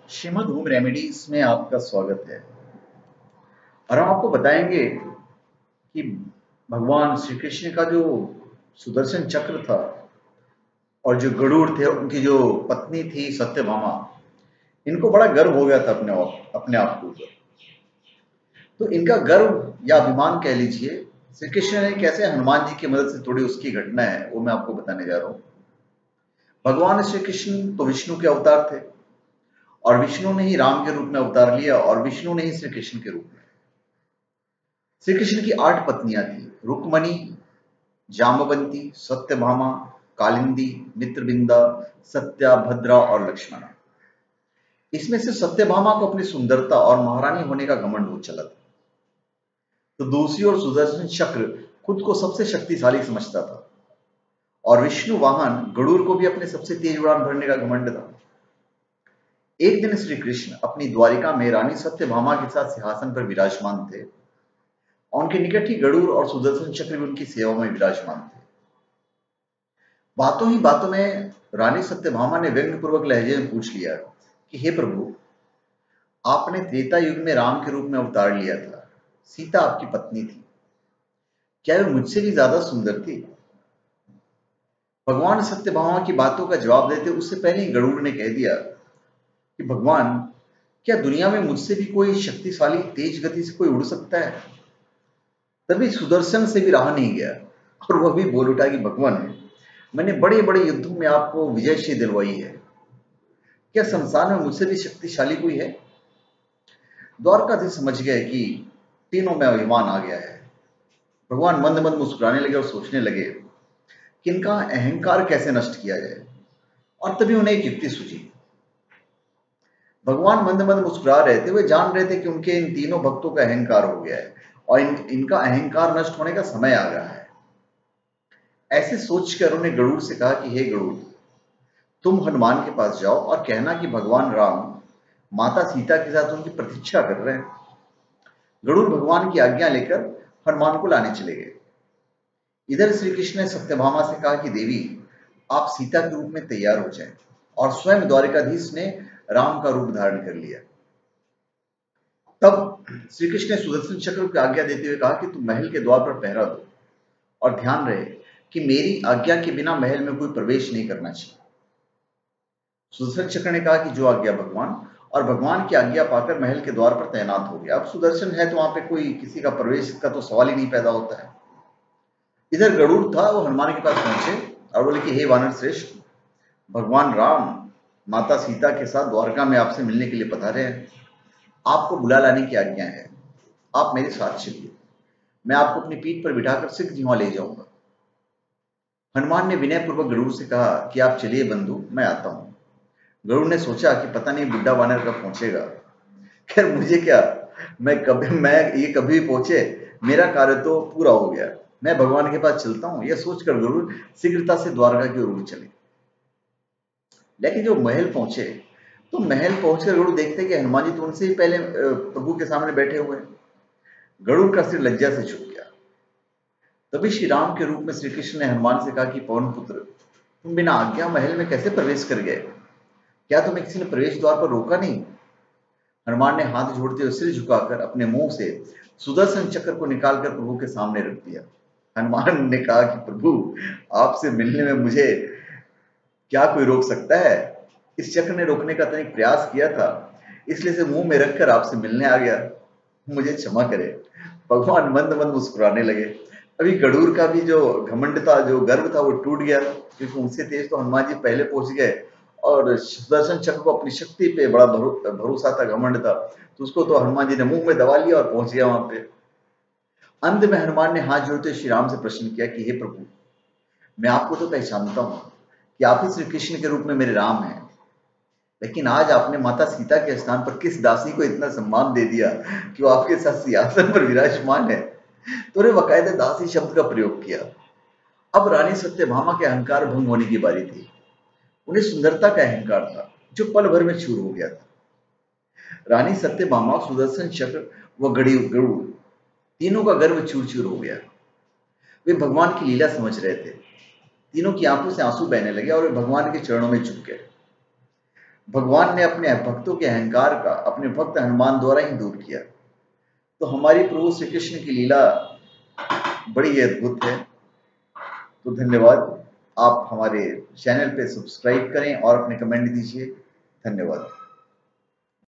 Shrimad home remedies में आपका स्वागत है। और हम आपको बताएंगे कि भगवान श्री कृष्ण का जो सुदर्शन चक्र था और जो गरुड़ थे, उनकी जो पत्नी थी सत्यभामा, इनको बड़ा गर्व हो गया था अपने आप के ऊपर। तो इनका गर्व या अभिमान कह लीजिए, श्री कृष्ण ने कैसे हनुमान जी की मदद से तोड़ी, उसकी घटना है वो मैं आपको बताने जा रहा हूँ। भगवान श्री कृष्ण तो विष्णु के अवतार थे और विष्णु ने ही राम के रूप में अवतार लिया और विष्णु ने ही श्री कृष्ण के रूप में। श्री कृष्ण की 8 पत्नियां थी, रुक्मणी, जाम्बवंती, सत्यभामा, कालिंदी, मित्रविंदा, सत्या, भद्रा और लक्ष्मणा। इसमें से सत्यभामा को अपनी सुंदरता और महारानी होने का घमंड हो चला था, तो दूसरी ओर सुदर्शन चक्र खुद को सबसे शक्तिशाली समझता था और विष्णु वाहन गरुड़ को भी अपने सबसे तेज उड़ान भरने का घमंड था। एक दिन श्री कृष्ण अपनी द्वारिका में रानी सत्यभामा के साथ सिंहासन पर विराजमान थे और उनके निकट ही गरुड़ और सुदर्शन चक्र भी उनकी सेवा में विराजमान थे। बातों ही बातों में रानी सत्यभामा ने व्यंग्य पूर्वक लहजे में पूछ लिया कि हे प्रभु, आपने त्रेता युग में राम के रूप में अवतार लिया था, सीता आपकी पत्नी थी, क्या वे मुझसे भी ज्यादा सुंदर थी? भगवान सत्यभामा की बातों का जवाब देते उससे पहले ही गरुड़ ने कह दिया कि भगवान, क्या दुनिया में मुझसे भी कोई शक्तिशाली तेज गति से कोई उड़ सकता है? तभी सुदर्शन से भी रहा नहीं गया और वह भी बोल उठा कि भगवान, मैंने बड़े बड़े युद्धों में आपको विजयश्री दिलवाई है, क्या संसार में मुझसे भी शक्तिशाली कोई है? द्वारकाधीश समझ गए कि तीनों में अभिमान आ गया है। भगवान मंद मंद मुस्कुराने लगे और सोचने लगे कि इनका अहंकार कैसे नष्ट किया जाए, और तभी उन्हें एक युक्ति सूझी। भगवान मंद मंद मुस्कुरा रहे थे, वे जान रहे थे कि उनके इन तीनों भक्तों का अहंकार हो गया है और इनका अहंकार नष्ट होने का समय आ गया है। ऐसे सोचकर उन्होंने गरुड़ से कहा कि हे गरुड़, तुम हनुमान के पास जाओ और कहना कि भगवान राम माता सीता के साथ उनकी प्रतीक्षा कर रहे हैं। गरुड़ भगवान की आज्ञा लेकर हनुमान को लाने चले गए। इधर श्री कृष्ण ने सत्यभामा से कहा कि देवी, आप सीता के रूप में तैयार हो जाएं, और स्वयं द्वारिकाधीश ने राम का रूप धारण कर लिया। तब श्री कृष्ण ने सुदर्शन चक्र की आज्ञा देते हुए कहा कि तुम महल के द्वार पर पहरा दो और ध्यान रहे कि मेरी आज्ञा के बिना महल में कोई प्रवेश नहीं करना चाहिए। सुदर्शन चक्र ने कहा कि जो आज्ञा भगवान, और भगवान की आज्ञा पाकर महल के द्वार पर तैनात हो गया। अब सुदर्शन है तो वहां पे कोई किसी का प्रवेश का तो सवाल ही नहीं पैदा होता है। इधर गरुड़ था, वो हनुमान के पास पहुंचे और बोले कि हे वानर श्रेष्ठ, भगवान राम माता सीता के साथ द्वारका में आपसे मिलने के लिए पधारे हैं, आपको बुला लाने की आज्ञा है, आप मेरे साथ चलिए, मैं आपको अपनी पीठ पर बिठाकर शीघ्र ही वहां ले जाऊंगा। हनुमान ने विनय पूर्वक गरुड़ से कहा कि आप चलिए बंधु, मैं आता हूं। गरुड़ ने सोचा कि पता नहीं बुड्ढा वानर कब पहुंचेगा, खैर मुझे क्या, मैं ये कभी भी पहुंचे, मेरा कार्य तो पूरा हो गया, मैं भगवान के पास चलता हूं। यह सोचकर गरुड़ शीघ्रता से द्वारका की ओर चले। लेकिन जब महल पहुंचे तो महल पहुंचकर गरुड़ देखते कि हनुमान जी तो उनसे ही पहले प्रभु के सामने बैठे हुए हैं। गरुड़ का सिर लज्जा से झुक गया। तभी श्री राम के रूप में श्री कृष्ण ने हनुमान से कहा कि पवन पुत्र, तुम बिना आज्ञा महल में कैसे प्रवेश कर गए? क्या तुम्हें किसी ने प्रवेश द्वार पर रोका नहीं? हनुमान ने हाथ जोड़ते हुए सिर झुकाकर अपने मुंह से सुदर्शन चक्र को निकालकर प्रभु के सामने रख दिया। हनुमान ने कहा कि प्रभु, आपसे मिलने में मुझे क्या कोई रोक सकता है? इस चक्र ने रोकने का तनिक प्रयास किया था, इसलिए से मुंह में रखकर आपसे मिलने आ गया, मुझे क्षमा करे। भगवान मंद मंद मुस्कुराने लगे। अभी गरुड़ का भी जो घमंड था, जो गर्व था, वो टूट गया, क्योंकि उनसे तेज तो हनुमान जी पहले पहुंच गए और सुदर्शन चक्र को अपनी शक्ति पे बड़ा भरोसा था, घमंड था, तो उसको तो हनुमान जी ने मुंह में दबा लिया और पहुंच गया वहां पे। अंत में हनुमान ने हाथ जोड़ते श्री राम से प्रश्न किया कि हे प्रभु, मैं आपको तो पहचानता हूं कि आप ही श्री कृष्ण के रूप में मेरे राम हैं, लेकिन आज आपने माता सीता के स्थान पर किस दासी को इतना सम्मान दे दिया कि वो आपके साथ सिंहासन पर विराजमान है? तो उन्हें बाकायदा दासी शब्द का प्रयोग किया। अब रानी सत्यभामा के अहंकार भंग होने की बारी थी। उन्हें सुंदरता का अहंकार था जो पल भर में चूर हो गया था। रानी सत्यभामा, सुदर्शन चक्र व गरुड़, तीनों का गर्व चूर चूर हो गया। वे भगवान की लीला समझ रहे थे। तीनों की आंखों से आंसू बहने लगे और वे भगवान के चरणों में झुक गए। भगवान ने अपने भक्तों के अहंकार का अपने भक्त हनुमान द्वारा ही दूर किया। तो हमारी प्रभु श्री कृष्ण की लीला बड़ी ही अद्भुत है। तो धन्यवाद। आप हमारे चैनल पे सब्सक्राइब करें और अपने कमेंट दीजिए। धन्यवाद।